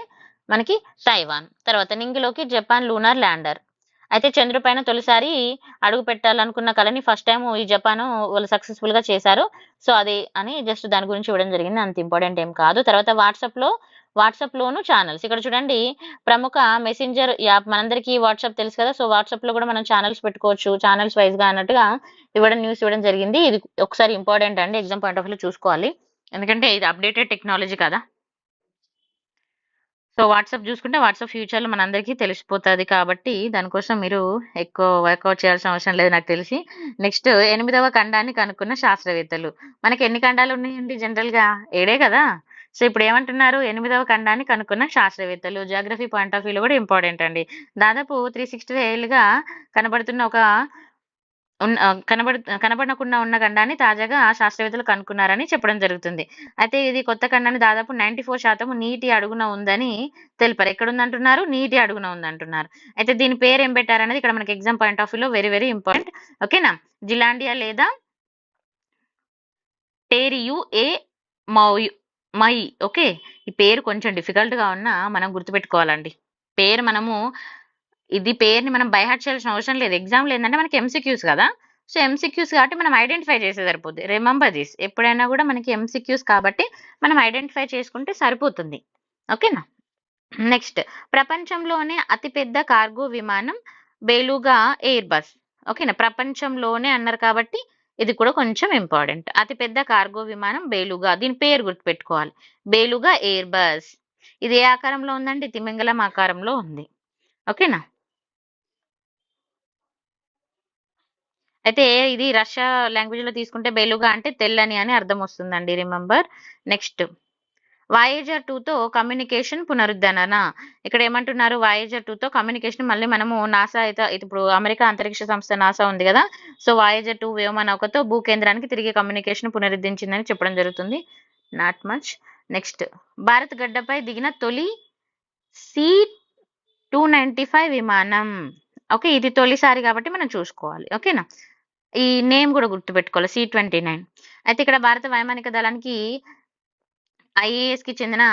మనకి తైవాన్. తర్వాత నింగిలోకి జపాన్ లూనార్ ల్యాండర్. అయితే చంద్రుపైన తొలిసారి అడుగు పెట్టాలనుకున్న కళని ఫస్ట్ టైం ఈ జపాన్ వాళ్ళు సక్సెస్ఫుల్ గా చేశారు. సో అది అని జస్ట్ దాని గురించి ఇవ్వడం జరిగింది, అంత ఇంపార్టెంట్ ఏం కాదు. తర్వాత వాట్సాప్ లోను ఛానల్స్. ఇక్కడ చూడండి ప్రముఖ మెసెంజర్ యాప్, మనందరికీ వాట్సాప్ తెలుసు కదా. సో వాట్సాప్ లో కూడా మనం ఛానల్స్ పెట్టుకోవచ్చు, ఛానల్స్ వైజ్ గా అన్నట్టుగా న్యూస్ ఇవ్వడం జరిగింది. ఇది ఒకసారి ఇంపార్టెంట్ అండి, ఎగ్జామ్ పాయింట్ ఆఫ్ వ్యూ చూసుకోవాలి, ఎందుకంటే ఇది అప్డేటెడ్ టెక్నాలజీ కదా. సో వాట్సాప్ చూసుకుంటే వాట్సాప్ ఫ్యూచర్లో మనందరికీ తెలిసిపోతుంది కాబట్టి దానికోసం మీరు ఎక్కువ వర్కౌట్ చేయాల్సిన అవసరం లేదు నాకు తెలిసి. నెక్స్ట్ 8వ ఖండాన్ని కనుక్కున్న శాస్త్రవేత్తలు. మనకి ఎన్ని ఖండాలు ఉన్నాయండి జనరల్గా? 7 కదా. సో ఇప్పుడు ఏమంటున్నారు? 8వ ఖండాన్ని కనుక్కున్న శాస్త్రవేత్తలు. జియోగ్రఫీ పాయింట్ ఆఫ్ వ్యూలో కూడా ఇంపార్టెంట్ అండి. దాదాపు 365 ఏళ్ళుగా కనబడుతున్న ఒక కనబడకుండా ఉన్న ఖండాన్ని తాజాగా శాస్త్రవేత్తలు కనుక్కున్నారని చెప్పడం జరుగుతుంది. అయితే ఇది కొత్త ఖండాన్ని దాదాపు 94% నీటి అడుగున ఉందని తెలిపారు. ఎక్కడుందంటున్నారు? నీటి అడుగున ఉందంటున్నారు. అయితే దీని పేరు ఏం పెట్టారనేది ఇక్కడ మనకి ఎగ్జామ్ పాయింట్ ఆఫ్ వ్యూలో వెరీ వెరీ ఇంపార్టెంట్. ఓకేనా? జిలాండియా లేదా టేరియు ఏ మై. ఓకే. ఈ పేరు కొంచెం డిఫికల్ట్ గా ఉన్నా మనం గుర్తుపెట్టుకోవాలండి. పేరు మనము ఇది పేరుని మనం బై హార్ట్ చేయాల్సిన అవసరం లేదు. ఎగ్జామ్‌లో ఏందంటే మనకి ఎంసీక్యూస్ కదా. సో, ఎంసీక్యూస్ కాబట్టి మనం ఐడెంటిఫై చేస్తే సరిపోద్ది. Remember this. ఎప్పుడైనా కూడా మనకి ఎంసీక్యూస్ కాబట్టి మనం ఐడెంటిఫై చేసుకుంటే సరిపోతుంది. ఓకేనా? నెక్స్ట్ ప్రపంచంలోనే అతిపెద్ద కార్గో విమానం బేలుగా ఎయిర్ బస్. ఓకేనా? ప్రపంచంలోనే అన్నారు కాబట్టి ఇది కూడా కొంచెం ఇంపార్టెంట్. అతిపెద్ద కార్గో విమానం బేలుగా. దీని పేరు గుర్తుపెట్టుకోవాలి. బేలుగా ఎయిర్ బస్. ఇది ఏ ఆకారంలో ఉందండి? తిమింగలం ఆకారంలో ఉంది. ఓకేనా? అయితే ఇది రష్యా లాంగ్వేజ్ లో తీసుకుంటే బెలుగా అంటే తెల్లని అని అర్థం వస్తుందండి. రిమెంబర్. నెక్స్ట్ వాయేజర్ 2 తో కమ్యూనికేషన్ పునరుద్ధరణ. ఇక్కడ ఏమంటున్నారు? వాయేజర్ 2 తో కమ్యూనికేషన్ మళ్ళీ మనము నాసా అయితే ఇప్పుడు అమెరికా అంతరిక్ష సంస్థ నాసా ఉంది కదా. సో వాయేజర్ 2 వ్యోమ నౌకతో భూకేంద్రానికి తిరిగి కమ్యూనికేషన్ పునరుద్ధరించిందని చెప్పడం జరుగుతుంది. Not much. నెక్స్ట్ భారత్ గడ్డపై దిగిన తొలి సి 295 విమానం. ఓకే. ఇది తొలిసారి కాబట్టి మనం చూసుకోవాలి. ఓకేనా? ఈ నేమ్ కూడా గుర్తుపెట్టుకోవాలి. C-29. అయితే ఇక్కడ భారత వైమానిక దళానికి ఐఏఎస్ కి చెందిన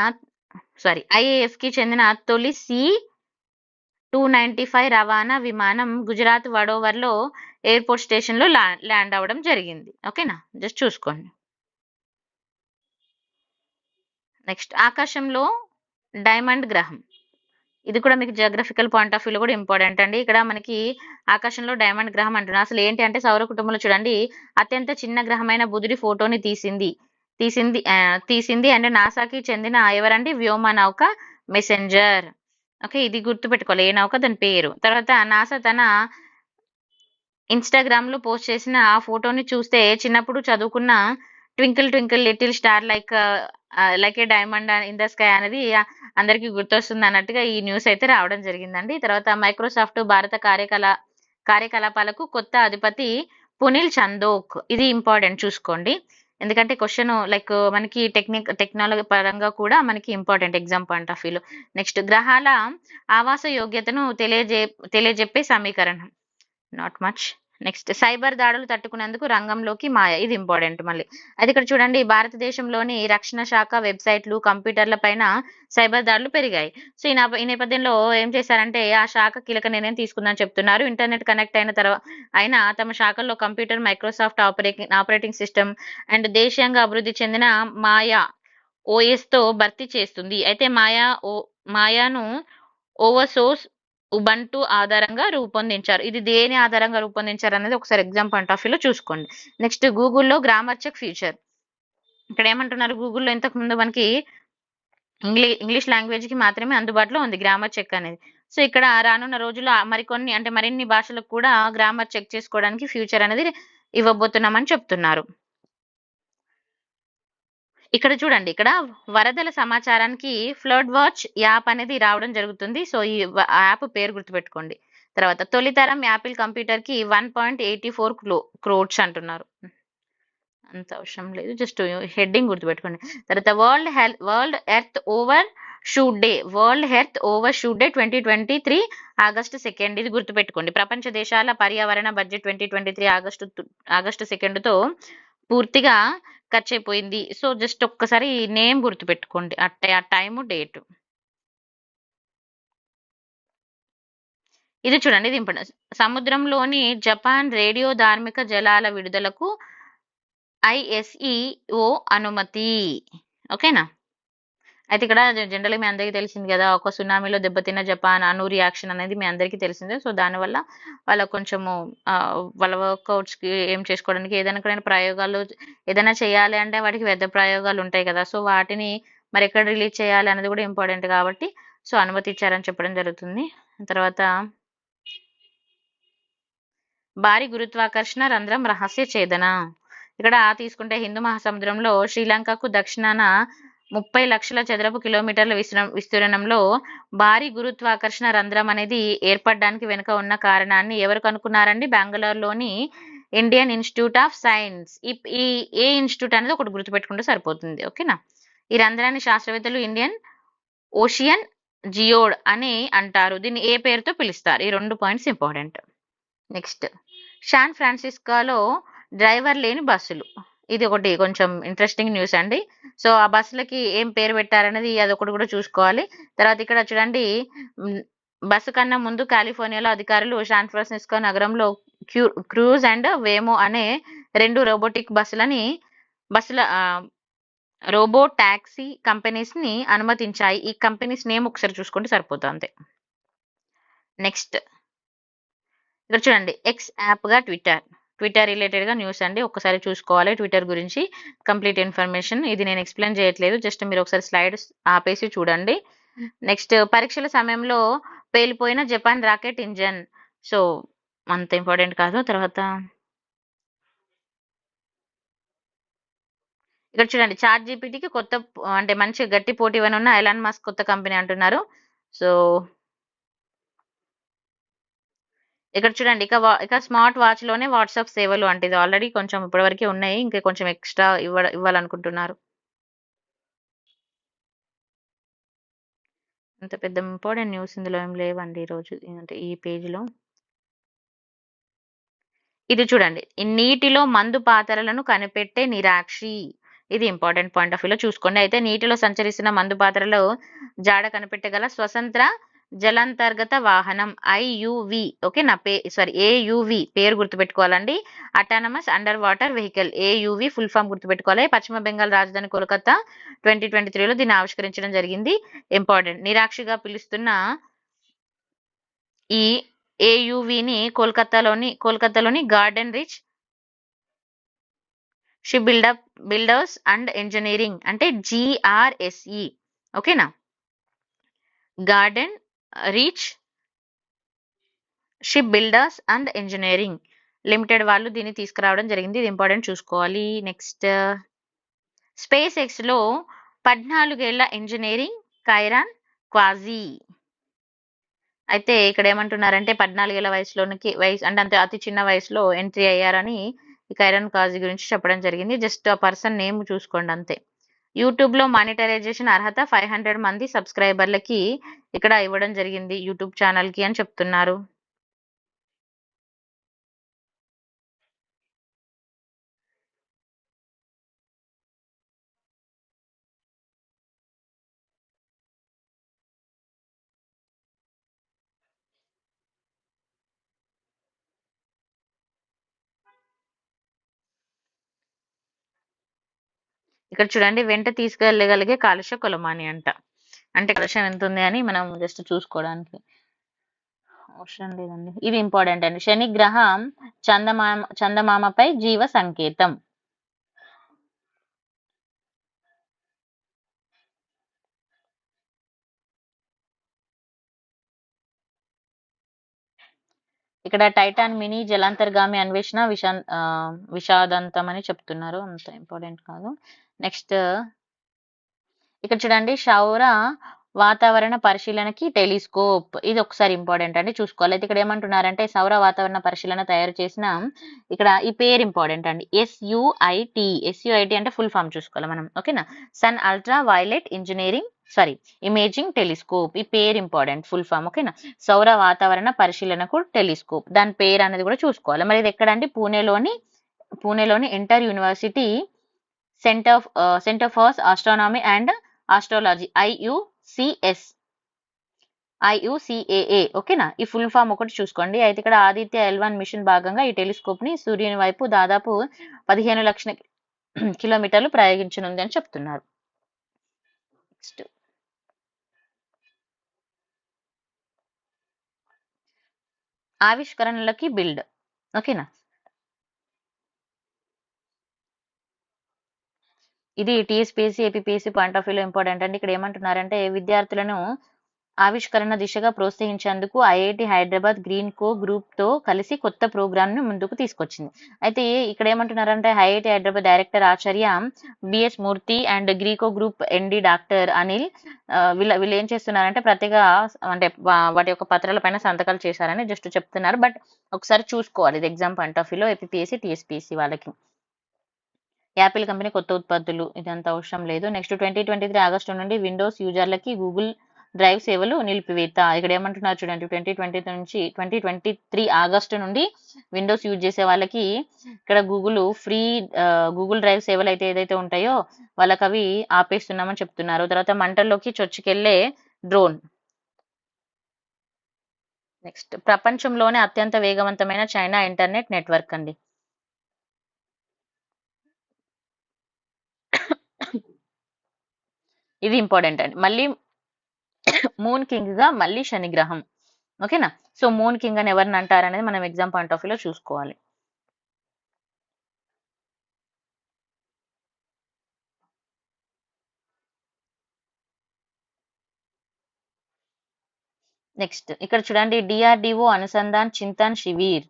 ఐఏఎఫ్ కి చెందిన తొలి C-295 రవాణా విమానం గుజరాత్ వడోదరలో ఎయిర్పోర్ట్ స్టేషన్ లో ల్యాండ్ అవ్వడం జరిగింది. ఓకేనా? జస్ట్ చూసుకోండి. నెక్స్ట్ ఆకాశంలో డైమండ్ గ్రహం. ఇది కూడా మీకు జియోగ్రఫికల్ పాయింట్ ఆఫ్ వ్యూలో కూడా ఇంపార్టెంట్ అండి. ఇక్కడ మనకి ఆకాశంలో డైమండ్ గ్రహం అంటున్నారు. అసలు ఏంటి అంటే సౌర కుటుంబంలో చూడండి అత్యంత చిన్న గ్రహమైన బుధుడి ఫోటోని తీసింది అండ్ నాసాకి చెందిన ఎవరండి? వ్యోమ నౌక మెసెంజర్. ఓకే. ఇది గుర్తుపెట్టుకోవాలి. ఏ నౌక దాని పేరు. తర్వాత నాసా తన ఇన్స్టాగ్రామ్ లో పోస్ట్ చేసిన ఆ ఫోటోని చూస్తే చిన్నప్పుడు చదువుకున్న twinkle twinkle little star like A diamond in the sky అనేది అందరికీ గుర్తొస్తుంది అన్నట్టుగా ఈ న్యూస్ అయితే రావడం జరిగిందండి. తర్వాత మైక్రోసాఫ్ట్ భారత కార్యకలాపాలకు కొత్త అధిపతి పునిల్ చందోక్. ఇది ఇంపార్టెంట్ చూసుకోండి. ఎందుకంటే క్వశ్చన్ లైక్ మనకి టెక్నాలజీ పరంగా కూడా మనకి ఇంపార్టెంట్ ఎగ్జామ్ పాయింట్ ఆఫ్ వ్యూలో. నెక్స్ట్ గ్రహాల ఆవాస యోగ్యతను తెలియజెప్పే సమీకరణం. Not much. నెక్స్ట్ సైబర్ దాడులు తట్టుకునేందుకు రంగంలోకి మాయ. ఇది ఇంపార్టెంట్ మళ్ళీ. అయితే ఇక్కడ చూడండి భారతదేశంలోని రక్షణ శాఖ వెబ్సైట్లు కంప్యూటర్ల పైన సైబర్ దాడులు పెరిగాయి. సో ఈ నేపథ్యంలో ఏం చేశారంటే ఆ శాఖ కీలక నిర్ణయం తీసుకుందని చెప్తున్నారు. ఇంటర్నెట్ కనెక్ట్ అయిన తమ శాఖల్లో computer Microsoft operating system and దేశీయంగా అభివృద్ధి చెందిన మాయా ఓఎస్ తో భర్తీ చేస్తుంది. అయితే మాయాను ఓవర్ ఉబంటు ఆధారంగా రూపొందించారు. ఇది దేని ఆధారంగా రూపొందించారు అనేది ఒకసారి ఎగ్జామ్ పాయింట్ ఆఫ్ వ్యూలో చూసుకోండి. నెక్స్ట్ గూగుల్లో గ్రామర్ చెక్ ఫీచర్. ఇక్కడ ఏమంటున్నారు? గూగుల్లో ఇంతకు ముందు మనకి ఇంగ్లీష్ లాంగ్వేజ్ కి మాత్రమే అందుబాటులో ఉంది గ్రామర్ చెక్ అనేది. సో ఇక్కడ రానున్న రోజుల్లో మరిన్ని భాషలకు కూడా గ్రామర్ చెక్ చేసుకోవడానికి ఫ్యూచర్ అనేది ఇవ్వబోతున్నామని చెప్తున్నారు. ఇక్కడ చూడండి ఇక్కడ వరదల సమాచారానికి ఫ్లడ్ వాచ్ యాప్ అనేది రావడం జరుగుతుంది. సో ఈ యాప్ పేరు గుర్తుపెట్టుకోండి. తర్వాత తొలితరం యాపిల్ కంప్యూటర్ కి 1.84 క్రోడ్స్ అంటున్నారు. అంత అవసరం లేదు. జస్ట్ హెడ్డింగ్ గుర్తుపెట్టుకోండి. తర్వాత world earth over shoot day 2023 August 2. ఇది గుర్తుపెట్టుకోండి. ప్రపంచ దేశాల పర్యావరణ బడ్జెట్ 2023 ఆగస్టు 2తో పూర్తిగా ఖర్చు అయిపోయింది. సో జస్ట్ ఒక్కసారి నేమ్ గుర్తుపెట్టుకోండి. ఆ టైము డేటు. ఇది చూడండి. ఇది ఇంపార్టెంట్. సముద్రంలోని జపాన్ రేడియో ధార్మిక జలాల విడుదలకు ISEO అనుమతి. ఓకేనా? అయితే ఇక్కడ జనరల్గా మీ అందరికీ తెలిసింది కదా ఒక సునామీలో దెబ్బతిన్న జపాన్ అణు రియాక్షన్ అనేది మీ అందరికీ తెలిసిందే. సో దానివల్ల వాళ్ళకు కొంచెము వాళ్ళ వర్కౌట్స్కి ఏం చేసుకోవడానికి ఏదైనా ప్రయోగాలు ఏదైనా చేయాలి అంటే వాటికి పెద్ద ప్రయోగాలు ఉంటాయి కదా. సో వాటిని మరి ఎక్కడ రిలీజ్ చేయాలి అనేది కూడా ఇంపార్టెంట్ కాబట్టి సో అనుమతి ఇచ్చారని చెప్పడం జరుగుతుంది. తర్వాత భారీ గురుత్వాకర్షణ రంధ్రం రహస్య ఛేదన. ఇక్కడ తీసుకుంటే హిందూ మహాసముద్రంలో శ్రీలంకకు దక్షిణాన 30 లక్షల చదరపు కిలోమీటర్ల విస్తీర్ణంలో భారీ గురుత్వాకర్షణ రంధ్రం అనేది ఏర్పడడానికి వెనుక ఉన్న కారణాన్ని ఎవరు కనుక్కున్నారండి? బెంగళూరులోని ఇండియన్ ఇన్స్టిట్యూట్ ఆఫ్ సైన్స్. ఈ ఏ ఇన్స్టిట్యూట్ అనేది ఒకటి గుర్తుపెట్టుకుంటే సరిపోతుంది. ఓకేనా? ఈ రంధ్రాన్ని శాస్త్రవేత్తలు ఇండియన్ ఓషియన్ జియోడ్ అని అంటారు. దీన్ని ఏ పేరుతో పిలుస్తారు? ఈ 2 పాయింట్స్ ఇంపార్టెంట్. నెక్స్ట్, శాన్ ఫ్రాన్సిస్కోలో డ్రైవర్ లేని బస్సులు. ఇది ఒకటి కొంచెం ఇంట్రెస్టింగ్ న్యూస్ అండి. సో ఆ బస్సులకి ఏం పేరు పెట్టారనేది అదొకటి కూడా చూసుకోవాలి. తర్వాత ఇక్కడ చూడండి, బస్సు కన్నా ముందు కాలిఫోర్నియాలో అధికారులు శాన్ ఫ్రాన్సిస్కో నగరంలో క్రూజ్ అండ్ వేమో అనే 2 రోబోటిక్ బస్సుల రోబో టాక్సీ కంపెనీస్ ని అనుమతించాయి. ఈ కంపెనీస్ నేమ్ ఒకసారి చూసుకుంటే సరిపోతుంది అంతే. నెక్స్ట్, ఇక్కడ చూడండి, ఎక్స్ యాప్ గా ట్విట్టర్ రిలేటెడ్ గా న్యూస్ అండి. ఒకసారి చూసుకోవాలి ట్విట్టర్ గురించి కంప్లీట్ ఇన్ఫర్మేషన్. ఇది నేను ఎక్స్ప్లెయిన్ చేయట్లేదు, జస్ట్ మీరు ఒకసారి స్లైడ్స్ ఆపేసి చూడండి. నెక్స్ట్, పరీక్షల సమయంలో పేలిపోయిన జపాన్ రాకెట్ ఇంజన్. సో అంత ఇంపార్టెంట్ కాదు. తర్వాత ఇక్కడ చూడండి, చాట్ జీపీటీకి కొత్త అంటే మంచి గట్టి పోటీ ఇవ్వనున్న ఎలాన్ మస్క్ కొత్త కంపెనీ అంటున్నారు. సో ఇక్కడ చూడండి, ఇక స్మార్ట్ వాచ్ లోనే వాట్సాప్ సేవలు అంటే ఇది ఆల్రెడీ కొంచెం ఇప్పటివరకే ఉన్నాయి, ఇంకా కొంచెం ఎక్స్ట్రా ఇవ్వాలనుకుంటున్నారు. అంత పెద్ద ఇంపార్టెంట్ న్యూస్ ఇందులో ఏం లేవండి ఈరోజు, అంటే ఈ పేజీలో. ఇది చూడండి, ఈ నీటిలో మందు పాత్రలను కనిపెట్టే నిరాక్షి. ఇది ఇంపార్టెంట్ పాయింట్ ఆఫ్ వ్యూలో చూసుకోండి. అయితే నీటిలో సంచరిస్తున్న మందు పాత్రలో జాడ కనిపెట్టగల స్వతంత్ర జలాంతర్గత వాహనం ఐయువి. ఓకే నా ఏయువి పేరు గుర్తుపెట్టుకోవాలండి. Autonomous underwater vehicle, AUV full form గుర్తుపెట్టుకోవాలి. పశ్చిమ బెంగాల్ రాజధాని కోల్కతా 2023లో దీన్ని ఆవిష్కరించడం జరిగింది. ఇంపార్టెంట్, నిరాక్షిగా పిలుస్తున్న ఈ ఏయువిని కోల్కతాలోని Garden Reach Ship Builders and Engineering అంటే GRSE. ఓకేనా, Garden Reach Ship Builders and Engineering Limited వాళ్ళు దీన్ని తీసుకురావడం జరిగింది. ఇది ఇంపార్టెంట్ చూసుకోవాలి. నెక్స్ట్, స్పేస్ ఎక్స్ లో 14 ఏళ్ల ఇంజనీరింగ్ కైరాన్ క్వాజీ. అయితే ఇక్కడ ఏమంటున్నారంటే 14 ఏళ్ల వయసు అంటే అంతే అతి చిన్న వయసులో ఎంట్రీ అయ్యారని ఈ కైరాన్ క్వాజీ గురించి చెప్పడం జరిగింది. జస్ట్ ఆ పర్సన్ నేమ్ చూసుకోండి అంతే. యూట్యూబ్ లో మానిటరైజేషన్ అర్హత 500 మంది సబ్స్క్రైబర్లకి ఇక్కడ ఇవ్వడం జరిగింది యూట్యూబ్ ఛానల్ కి అని చెప్తున్నారు. ఇక్కడ చూడండి, వెంట తీసుకెళ్ళగలిగే కాలుష్య కొలమాని అంట. అంటే కాలుష్యం ఎంత ఉంది అని మనం జస్ట్ చూసుకోవడానికి అవసరం లేదండి. ఇది ఇంపార్టెంట్ అండి. శని గ్రహం చందమామపై జీవ సంకేతం. ఇక్కడ టైటాన్ మినీ జలాంతర్గామి అన్వేషణ విషాదంతం అని చెప్తున్నారు, అంత ఇంపార్టెంట్ కాదు. నెక్స్ట్, ఇక్కడ చూడండి, సౌర వాతావరణ పరిశీలనకి టెలిస్కోప్. ఇది ఒకసారి ఇంపార్టెంట్ అండి, చూసుకోవాలి. అయితే ఇక్కడ ఏమంటున్నారంటే సౌర వాతావరణ పరిశీలన తయారు చేసిన ఇక్కడ ఈ పేరు ఇంపార్టెంట్ అండి, SUIT అంటే ఫుల్ ఫామ్ చూసుకోవాలి మనం. ఓకేనా, sun ultraviolet imaging telescope. ఈ పేరు ఇంపార్టెంట్, ఫుల్ ఫామ్. ఓకేనా, సౌర వాతావరణ పరిశీలనకు టెలిస్కోప్, దాని పేరు అనేది కూడా చూసుకోవాలి. మరి ఇది ఎక్కడండి? పూణేలోని Inter University Centre for Astronomy and Astrology IUCAA. ఓకేనా, ఈ ఫుల్ ఫామ్ ఒకటి చూసుకోండి. అయితే ఇక్కడ ఆదిత్య L1 మిషన్ భాగంగా ఈ టెలిస్కోప్ ని సూర్యుని వైపు దాదాపు 15 లక్షల కిలోమీటర్లు ప్రయోగించనుంది అని చెప్తున్నారు. నెక్స్ట్, ఆవిష్కరణలకి బిల్డ్. ఓకేనా, ఇది TSPSC APPSC పాయింట్ ఆఫ్ వ్యూలో ఇంపార్టెంట్ అండి. ఇక్కడ ఏమంటున్నారంటే విద్యార్థులను ఆవిష్కరణ దిశగా ప్రోత్సహించేందుకు IIT Hyderabad Greenko Group తో కలిసి కొత్త ప్రోగ్రామ్ ని ముందుకు తీసుకొచ్చింది. అయితే ఇక్కడ ఏమంటున్నారంటే IIT Hyderabad director Acharya B S Murthy and Greenko group MD doctor Anil వీళ్ళు ఏం చేస్తున్నారంటే ప్రత్యేక అంటే వాటి యొక్క పత్రాల పైన సంతకాలు చేశారని జస్ట్ చెప్తున్నారు. బట్ ఒకసారి చూసుకోవాలి ఇది ఎగ్జామ్ పాయింట్ ఆఫ్ వ్యూలో ఏపీఎస్సి టీఎస్పీఎస్సి వాళ్ళకి. యాపిల్ కంపెనీ కొత్త ఉత్పత్తులు ఇదంతా అవసరం లేదు. నెక్స్ట్ 2023 ఆగస్టు నుండి విండోస్ యూజర్లకి గూగుల్ డ్రైవ్ సేవలు నిలిపివేత. ఇక్కడ ఏమంటున్నారు చూడండి, 2023 ఆగస్టు నుండి విండోస్ యూజ్ చేసే వాళ్ళకి ఇక్కడ గూగుల్ డ్రైవ్ సేవలు అయితే ఏదైతే ఉంటాయో వాళ్ళకి అవి ఆపేస్తున్నామని చెప్తున్నారు. తర్వాత మంటల్లోకి చొచ్చుకెళ్లే డ్రోన్. నెక్స్ట్ ప్రపంచంలోనే అత్యంత వేగవంతమైన చైనా ఇంటర్నెట్ నెట్వర్క్ అండి. ఇది ఇంపార్టెంట్ అండి. మళ్ళీ మూన్ కింగ్ గా మళ్ళీ శని గ్రహం. ఓకేనా. సో మూన్ కింగ్ అని ఎవరిని అంటారు అనేది మనం ఎగ్జామ్ పాయింట్ ఆఫ్ వ్యూలో చూసుకోవాలి. నెక్స్ట్ ఇక్కడ చూడండి, డిఆర్డిఓ అనుసంధాన్ చింతన్ శిబిర్.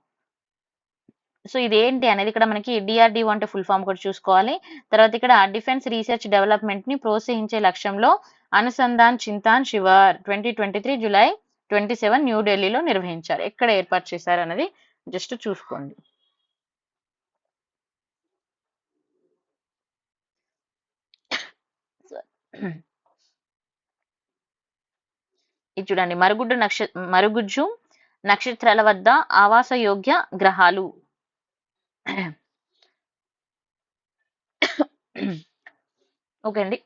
సో ఇదేంటి అనేది ఇక్కడ మనకి డిఆర్డిఓ అంటే ఫుల్ ఫామ్ కూడా చూసుకోవాలి. తర్వాత ఇక్కడ డిఫెన్స్ రీసెర్చ్ డెవలప్మెంట్ ని ప్రోత్సహించే లక్ష్యంలో అనుసంధాన్ చింతాన్ శివర్ 2023 జూలై 27 న్యూఢిల్లీలో నిర్వహించారు. ఎక్కడ ఏర్పాటు చేశారు అనేది జస్ట్ చూసుకోండి. ఇది చూడండి, మరుగుజ్జు నక్షత్రాల వద్ద ఆవాసయోగ్య గ్రహాలు. ఓకే అండి.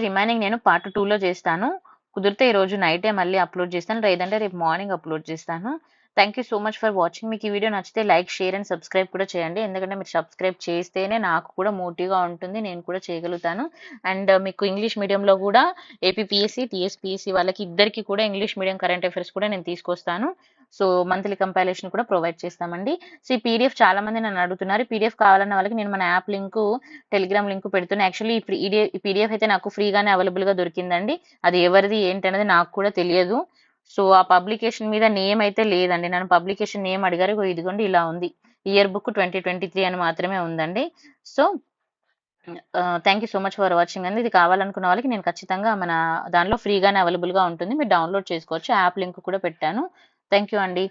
రిమైనింగ్ నేను పార్ట్ 2లో చేస్తాను. కుదిరితే ఈ రోజు నైటే మళ్ళీ అప్లోడ్ చేస్తాను, లేదంటే రేపు మార్నింగ్ అప్లోడ్ చేస్తాను. Thank you so much for watching. మీకు ఈ వీడియో నచ్చితే లైక్, షేర్ అండ్ సబ్స్క్రైబ్ కూడా చేయండి. ఎందుకంటే మీరు సబ్స్క్రైబ్ చేస్తేనే నాకు కూడా మోటివ్గా ఉంటుంది, నేను కూడా చేయగలుగుతాను. అండ్ మీకు ఇంగ్లీష్ మీడియంలో కూడా ఏపీఎస్సి టీఎస్పీఎస్సి వాళ్ళకి ఇద్దరికి కూడా ఇంగ్లీష్ మీడియం కరెంట్ అఫైర్స్ కూడా నేను తీసుకొస్తాను. సో మంత్లీ కంపైలేషన్ కూడా ప్రొవైడ్ చేస్తామండి. సో ఈ పీడిఎఫ్ చాలా మంది నన్ను అడుగుతున్నారు. పీడిఎఫ్ కావాలన్న వాళ్ళకి నేను మన యాప్ లింక్, టెలిగ్రామ్ లింక్ పెడుతున్నా. యాక్చువల్లీ ఈ పీడిఎఫ్ అయితే నాకు ఫ్రీగానే అవైలబుల్గా దొరికిందండి. అది ఎవరిది ఏంటనేది నాకు కూడా తెలియదు. సో ఆ పబ్లికేషన్ మీద నేమ్ అయితే లేదండి. నన్ను పబ్లికేషన్ నేమ్ అడిగారు, ఇదిగోండి ఇలా ఉంది, ఇయర్ బుక్ 2023 అని మాత్రమే ఉందండి. So thank you so much for watching అండి. ఇది కావాలనుకున్న వాళ్ళకి నేను ఖచ్చితంగా మన దానిలో ఫ్రీగానే అవైలబుల్గా ఉంటుంది, మీరు డౌన్లోడ్ చేసుకోవచ్చు. యాప్ లింక్ కూడా పెట్టాను. థ్యాంక్ యూ అండి.